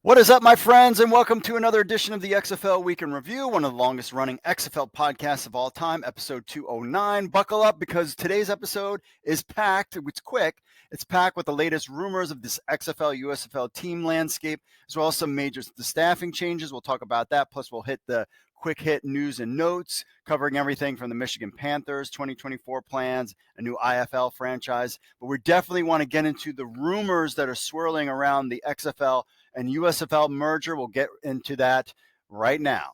What is up, my friends, and welcome to another edition of the XFL Week In Review, one of the longest running XFL podcasts of all time, episode 209. Buckle up because today's episode is packed. It's quick. It's packed with the latest rumors of this XFL USFL team landscape, as well as some major staffing changes. We'll talk about that. Plus, we'll hit the quick hit news and notes, covering everything from the Michigan Panthers 2024 plans, a new IFL franchise. But we definitely want to get into the rumors that are swirling around the XFL and USFL merger. We'll get into that right now.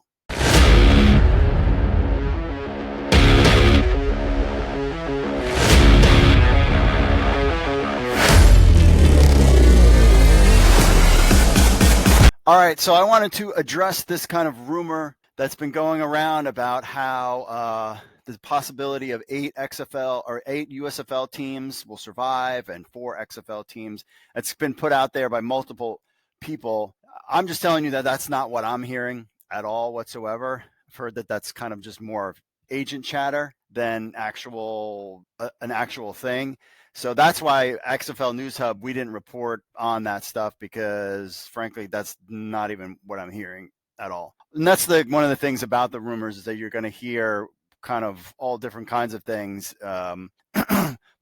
All right, so I wanted to address this kind of rumor that's been going around about how the possibility of 8 USFL teams will survive and 4 XFL teams. It's been put out there by multiple people. I'm just telling you that that's not what I'm hearing at all whatsoever. I've heard that that's kind of just more of agent chatter than an actual thing. So that's why XFL News Hub, we didn't report on that stuff because, frankly, that's not even what I'm hearing at all. And that's one of the things about the rumors is that you're going to hear kind of all different kinds of things.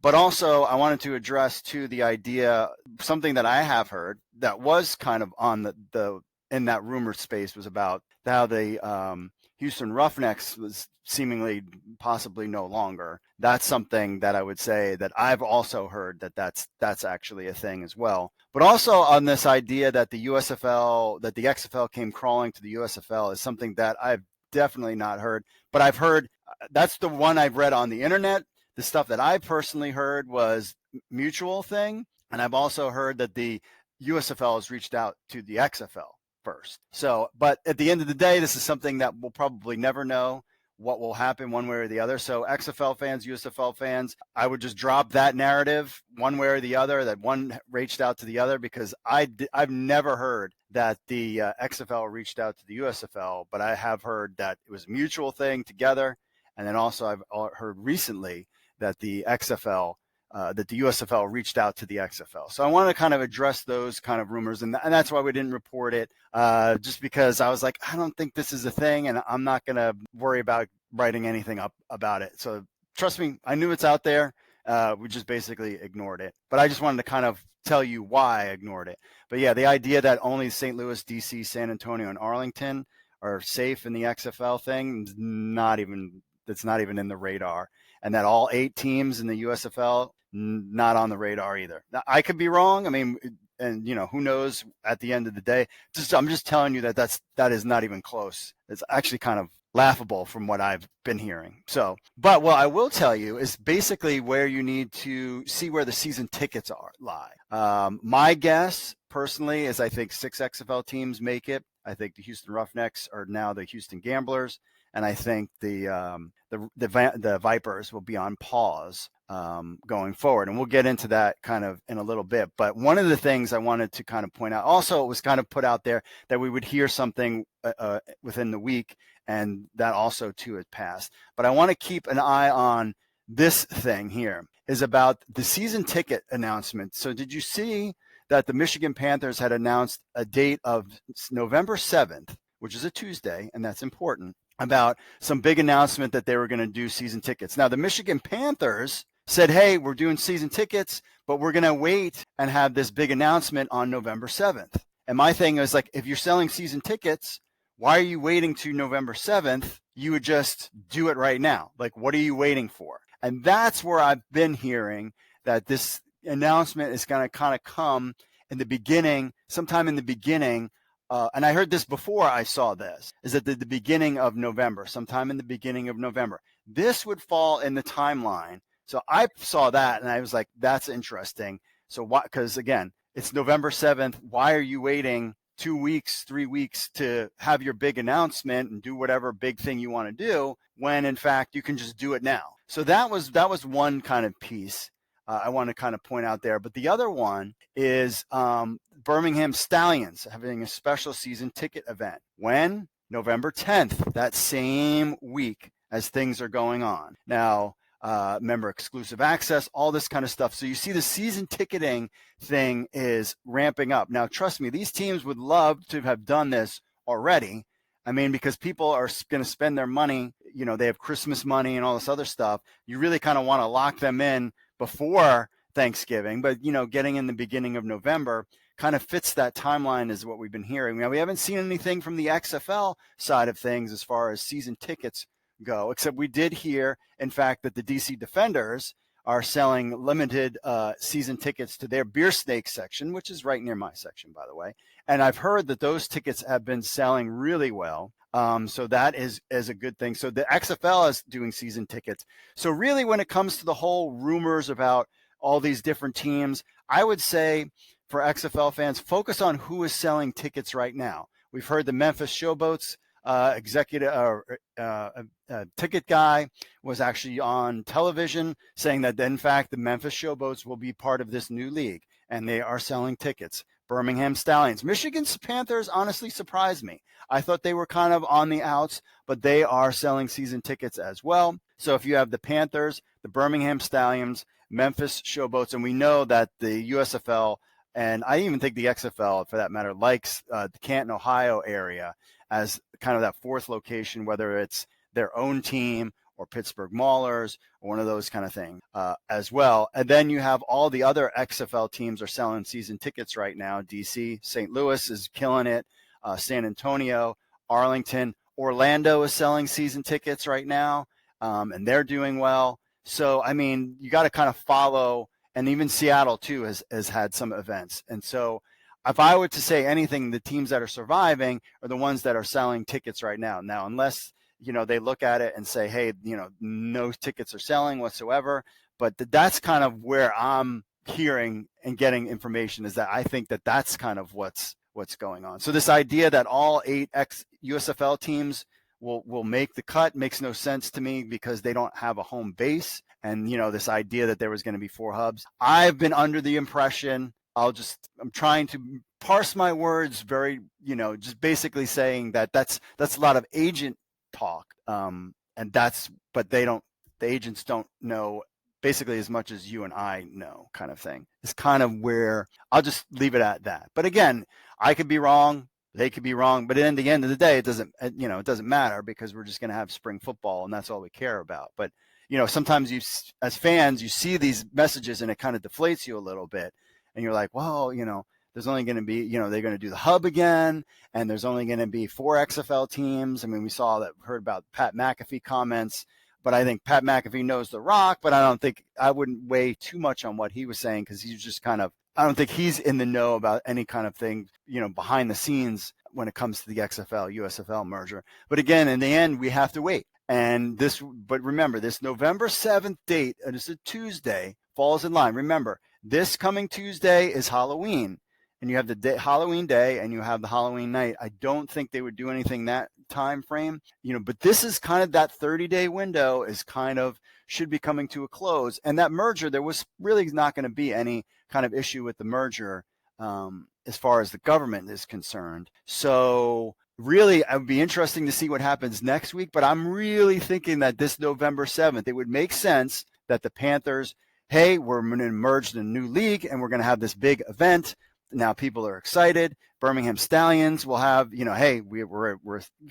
But also, I wanted to address too the idea, something that I have heard that was kind of on the in that rumor space was about how the Houston Roughnecks was seemingly possibly no longer. That's something that I would say that I've also heard that's actually a thing as well. But also on this idea that the XFL came crawling to the USFL is something that I've definitely not heard. But I've heard that's the one I've read on the internet. The stuff that I personally heard was mutual thing. And I've also heard that the USFL has reached out to the XFL first. So, but at the end of the day, this is something that we'll probably never know what will happen one way or the other. So XFL fans, USFL fans, I would just drop that narrative one way or the other, that one reached out to the other, because I've never heard that the XFL reached out to the USFL, but I have heard that it was a mutual thing together. And then also I've heard recently that the USFL reached out to the XFL. So I want to kind of address those kind of rumors, and that's why we didn't report it, just because I was like, I don't think this is a thing, and I'm not going to worry about writing anything up about it. So trust me, I knew it's out there. We just basically ignored it. But I just wanted to kind of tell you why I ignored it. But yeah, the idea that only St. Louis, DC, San Antonio, and Arlington are safe in the XFL thing, that's not even in the radar. And that all 8 teams in the USFL, not on the radar either. Now, I could be wrong. I mean, and who knows at the end of the day. I'm just telling you that is not even close. It's actually kind of laughable from what I've been hearing. So, but what I will tell you is basically where you need to see where the season tickets lie. My guess personally is I think 6 XFL teams make it. I think the Houston Roughnecks are now the Houston Gamblers. And I think the Vipers will be on pause going forward. And we'll get into that kind of in a little bit. But one of the things I wanted to kind of point out, also it was kind of put out there that we would hear something within the week, and that also too had passed. But I want to keep an eye on this thing here, is about the season ticket announcement. So did you see that the Michigan Panthers had announced a date of November 7th, which is a Tuesday, and that's important, about some big announcement that they were going to do season tickets. Now, the Michigan Panthers said, hey, we're doing season tickets, but we're going to wait and have this big announcement on November 7th. And my thing is, like, if you're selling season tickets, why are you waiting to November 7th? You would just do it right now. Like, what are you waiting for? And that's where I've been hearing that this announcement is going to kind of come in the beginning, sometime in the beginning. And I heard this before I saw this, is at the beginning of November, sometime in the beginning of November. This would fall in the timeline. So I saw that and I was like, that's interesting. So why? Because again, it's November 7th. Why are you waiting 2 weeks, 3 weeks to have your big announcement and do whatever big thing you want to do when in fact you can just do it now? So that was one kind of piece I want to kind of point out there. But the other one is Birmingham Stallions having a special season ticket event. When? November 10th, that same week as things are going on. Now, member exclusive access, all this kind of stuff. So you see the season ticketing thing is ramping up. Now, trust me, these teams would love to have done this already. I mean, because people are going to spend their money, they have Christmas money and all this other stuff. You really kind of want to lock them in before Thanksgiving, but, getting in the beginning of November kind of fits that timeline is what we've been hearing. Now, we haven't seen anything from the XFL side of things as far as season tickets go, except we did hear, in fact, that the DC Defenders are selling limited season tickets to their Beer Snake section, which is right near my section, by the way. And I've heard that those tickets have been selling really well. So that is a good thing. So the XFL is doing season tickets. So really, when it comes to the whole rumors about all these different teams, I would say for XFL fans, focus on who is selling tickets right now. We've heard the Memphis Showboats ticket guy was actually on television saying that, in fact, the Memphis Showboats will be part of this new league, and they are selling tickets. Birmingham Stallions. Michigan Panthers honestly surprised me. I thought they were kind of on the outs, but they are selling season tickets as well. So if you have the Panthers, the Birmingham Stallions, Memphis Showboats, and we know that the USFL, and I even think the XFL, for that matter, likes the Canton, Ohio area as kind of that fourth location, whether it's their own team or Pittsburgh Maulers or one of those kind of things as well. And then you have all the other XFL teams are selling season tickets right now. DC, St. Louis is killing it. San Antonio, Arlington, Orlando is selling season tickets right now, and they're doing well. So, I mean, you got to kind of follow, and even Seattle, too, has had some events. And so if I were to say anything, the teams that are surviving are the ones that are selling tickets right now. Now, unless, they look at it and say, hey, no tickets are selling whatsoever. But that's kind of where I'm hearing and getting information, is that I think that that's kind of what's going on. So this idea that all 8 USFL teams will make the cut makes no sense to me, because they don't have a home base. And, this idea that there was going to be 4 hubs. I've been under the impression, I'm trying to parse my words very, just basically saying that that's a lot of agent talk. But the agents don't know basically as much as you and I know, kind of thing. It's kind of where I'll just leave it at that. But again, I could be wrong. They could be wrong, but in the end of the day, it doesn't matter, because we're just going to have spring football, and that's all we care about. But, sometimes as fans, you see these messages and it kind of deflates you a little bit, and you're like, well, there's only going to be, they're going to do the hub again, and there's only going to be 4 XFL teams. I mean, heard about Pat McAfee comments, but I think Pat McAfee knows The Rock, but I wouldn't weigh too much on what he was saying, because he's just kind of, I don't think he's in the know about any kind of thing, behind the scenes when it comes to the XFL USFL merger. But again, in the end, we have to wait. But remember, this November 7th date, and it's a Tuesday, falls in line. Remember, this coming Tuesday is Halloween, and you have the Halloween day and you have the Halloween night. I don't think they would do anything that time frame, but this is kind of that 30-day window should be coming to a close. And that merger, there was really not going to be any kind of issue with the merger as far as the government is concerned. So really, it would be interesting to see what happens next week. But I'm really thinking that this November 7th, it would make sense that the Panthers, hey, we're going to merge in a new league and we're going to have this big event. Now people are excited. Birmingham Stallions will have, hey, we're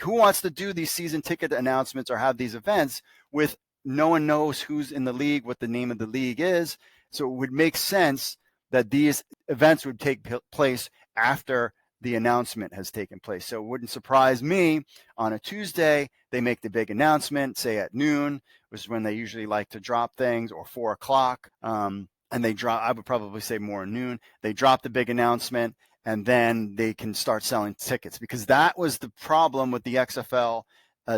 who wants to do these season ticket announcements or have these events with no one knows who's in the league, what the name of the league is. So it would make sense that these events would take place after the announcement has taken place. So it wouldn't surprise me on a Tuesday, they make the big announcement, say at noon, which is when they usually like to drop things, or 4 o'clock. And they drop, I would probably say more noon. They drop the big announcement, and then they can start selling tickets, because that was the problem with the XFL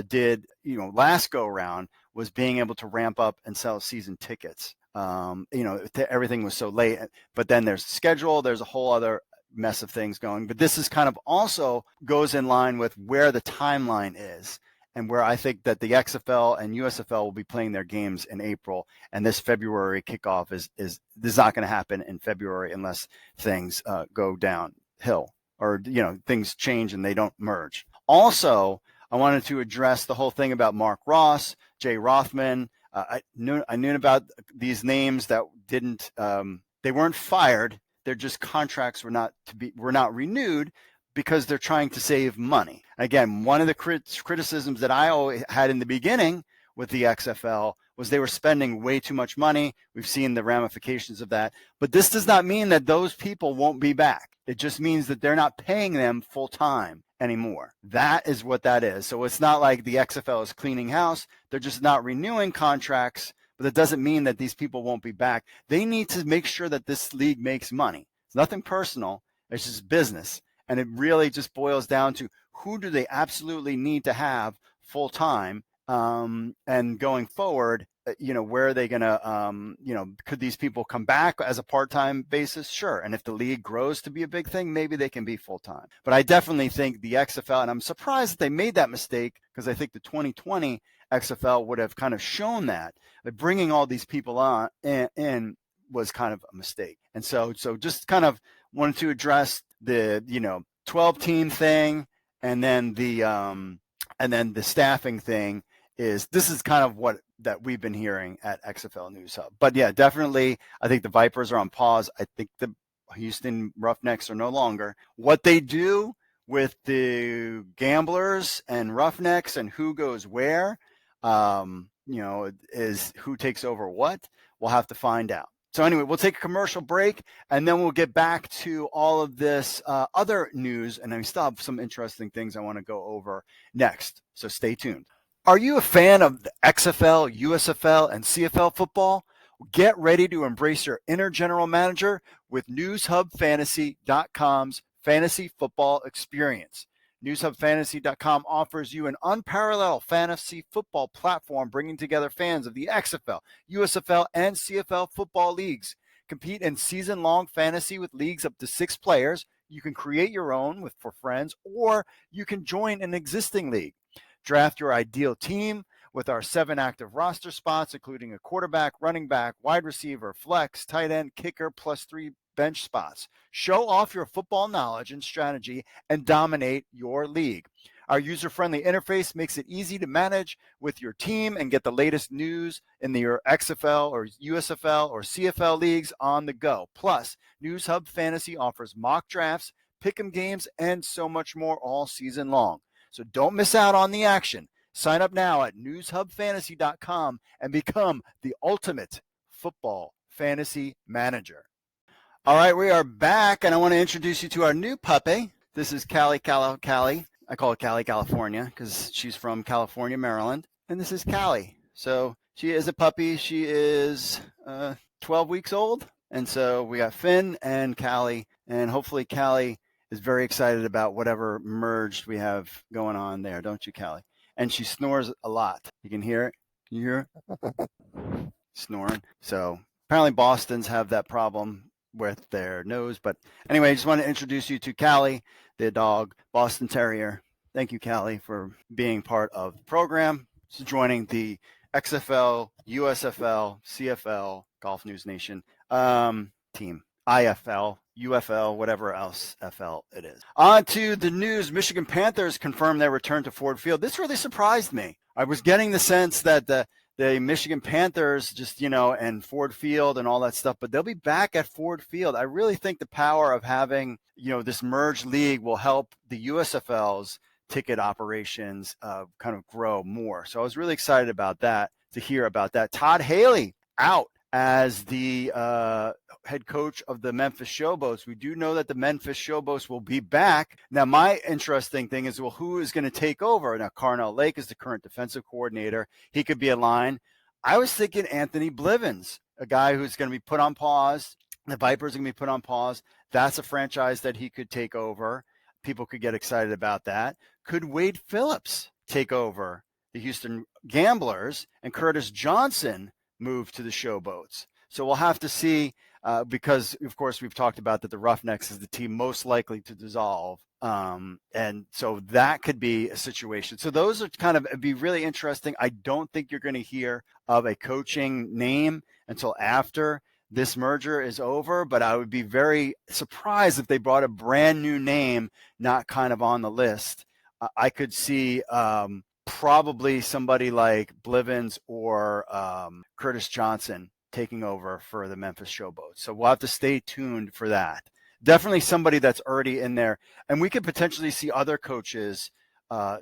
did, last go around, was being able to ramp up and sell season tickets. Everything was so late, but then there's schedule, there's a whole other mess of things going. But this is kind of also goes in line with where the timeline is, and where I think that the XFL and USFL will be playing their games in April, and this February kickoff is this is not going to happen in February unless things go downhill, or things change and they don't merge. Also, I wanted to address the whole thing about Marc Ross, Jay Rothman. I knew about these names that didn't. They weren't fired. They're just contracts were not renewed because they're trying to save money. Again, one of the criticisms that I always had in the beginning with the XFL was they were spending way too much money. We've seen the ramifications of that. But this does not mean that those people won't be back. It just means that they're not paying them full time anymore. That is what that is. So it's not like the XFL is cleaning house. They're just not renewing contracts, but that doesn't mean that these people won't be back. They need to make sure that this league makes money. It's nothing personal. It's just business. And it really just boils down to who do they absolutely need to have full time, and going forward, where are they going to, could these people come back as a part-time basis? Sure. And if the league grows to be a big thing, maybe they can be full-time. But I definitely think the XFL, and I'm surprised that they made that mistake, because I think the 2020 XFL would have kind of shown that bringing all these people on in was kind of a mistake. And so just kind of wanted to address the 12 team thing, and then the staffing thing. This is kind of what that we've been hearing at XFL News Hub. But yeah, definitely, I think the Vipers are on pause. I think the Houston Roughnecks are no longer. What they do with the Gamblers and Roughnecks and who goes where, is who takes over what, we'll have to find out. So anyway, we'll take a commercial break, and then we'll get back to all of this other news, and I still have some interesting things I want to go over next. So stay tuned. Are you a fan of the XFL, USFL, and CFL football? Get ready to embrace your inner general manager with NewsHubFantasy.com's fantasy football experience. NewsHubFantasy.com offers you an unparalleled fantasy football platform, bringing together fans of the XFL, USFL, and CFL football leagues. Compete in season-long fantasy with leagues up to 6 players. You can create your own for friends, or you can join an existing league. Draft your ideal team with our 7 active roster spots, including a quarterback, running back, wide receiver, flex, tight end, kicker, plus 3 bench spots. Show off your football knowledge and strategy and dominate your league. Our user-friendly interface makes it easy to manage with your team and get the latest news in your XFL or USFL or CFL leagues on the go. Plus, News Hub Fantasy offers mock drafts, pick'em games, and so much more all season long. So don't miss out on the action. Sign up now at newshubfantasy.com and become the ultimate football fantasy manager. All right, we are back, and I want to introduce you to our new puppy. This is Callie. I call it Callie, California, because she's from California, Maryland. And this is Callie. So she is a puppy. She is 12 weeks old. And so we got Finn and Callie, and hopefully Callie is very excited about whatever merged we have going on there, don't you, Callie? And she snores a lot. You can hear it. Can you hear it? Snoring. So apparently Bostons have that problem with their nose. But anyway, I just want to introduce you to Callie, the dog, Boston Terrier. Thank you, Callie, for being part of the program, joining the XFL, USFL, CFL, Golf News Nation team. IFL, UFL, whatever else FL it is. On to the news. Michigan Panthers confirmed their return to Ford Field. This really surprised me. I was getting the sense that the Michigan Panthers just, and Ford Field and all that stuff, but they'll be back at Ford Field. I really think the power of having, this merged league will help the USFL's ticket operations kind of grow more. So I was really excited about that, to hear about that. Todd Haley out as the head coach of the Memphis Showboats. We do know that the Memphis Showboats will be back. Now, my interesting thing is, well, who is going to take over? Now, Carnell Lake is the current defensive coordinator. He could be a line. I was thinking Anthony Blivens, a guy who's going to be put on pause. The Vipers are going to be put on pause. That's a franchise that he could take over. People could get excited about that. Could Wade Phillips take over the Houston Gamblers and Curtis Johnson move to the Showboats? So we'll have to see, because, of course, we've talked about that the Roughnecks is the team most likely to dissolve. And so that could be a situation. So those are it'd be really interesting. I don't think you're going to hear of a coaching name until after this merger is over, but I would be very surprised if they brought a brand new name not kind of on the list. I could see probably somebody like Blivens or Curtis Johnson taking over for the Memphis Showboats. So we'll have to stay tuned for that. Definitely somebody that's already in there. And we could potentially see other coaches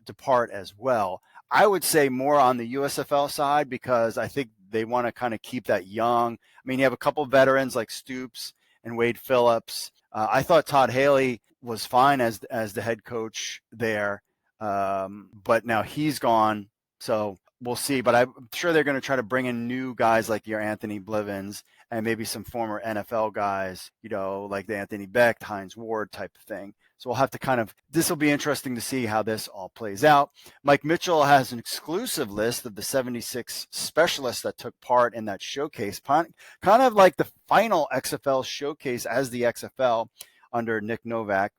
depart as well. I would say more on the USFL side because I think they want to kind of keep that young. I mean, you have a couple of veterans like Stoops and Wade Phillips. I thought Todd Haley was fine as the head coach there, but now he's gone. So we'll see. But I'm sure they're going to try to bring in new guys like your Anthony Blivens and maybe some former NFL guys, like the Anthony Beck, Hines Ward type of thing. So we'll have to this will be interesting to see how this all plays out. Mike Mitchell has an exclusive list of the 76 specialists that took part in that showcase, kind of like the final XFL showcase as the XFL under Nick Novak.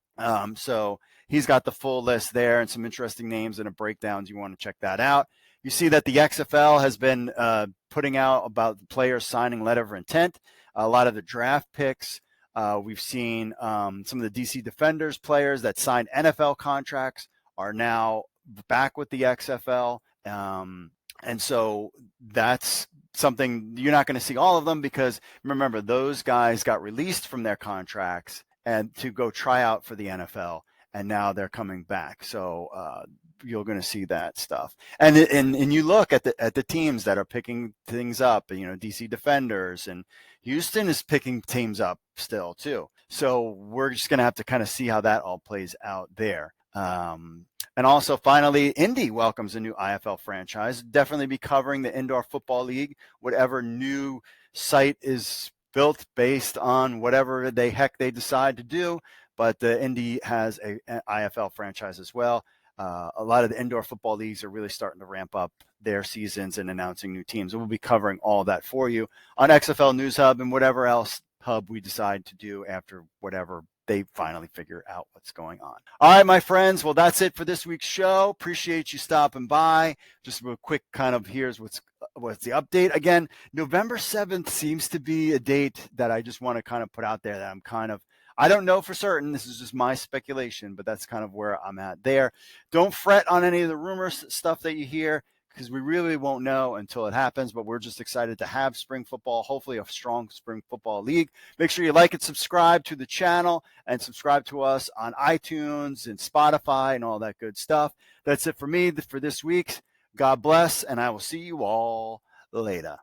So he's got the full list there and some interesting names and a breakdowns. You want to check that out. You see that the XFL has been putting out about the players signing letter of intent, a lot of the draft picks. We've seen some of the DC Defenders players that signed NFL contracts are now back with the XFL. And so that's something you're not going to see all of them because remember, those guys got released from their contracts and to go try out for the NFL. And now they're coming back. So you're going to see that stuff. And you look at the teams that are picking things up, DC Defenders and Houston is picking teams up still too. So we're just going to have to kind of see how that all plays out there. And also finally, Indy welcomes a new IFL franchise. Definitely be covering the Indoor Football League, whatever new site is built based on whatever they decide to do. But the Indy has an IFL franchise as well. A lot of the indoor football leagues are really starting to ramp up their seasons and announcing new teams. And we'll be covering all that for you on XFL News Hub and whatever else hub we decide to do after whatever they finally figure out what's going on. All right, my friends. Well, that's it for this week's show. Appreciate you stopping by. Just a quick here's what's the update. Again, November 7th seems to be a date that I just want to kind of put out there that I don't know for certain. This is just my speculation, but that's kind of where I'm at there. Don't fret on any of the rumors stuff that you hear because we really won't know until it happens, but we're just excited to have spring football, hopefully a strong spring football league. Make sure you like and subscribe to the channel and subscribe to us on iTunes and Spotify and all that good stuff. That's it for me for this week. God bless, and I will see you all later.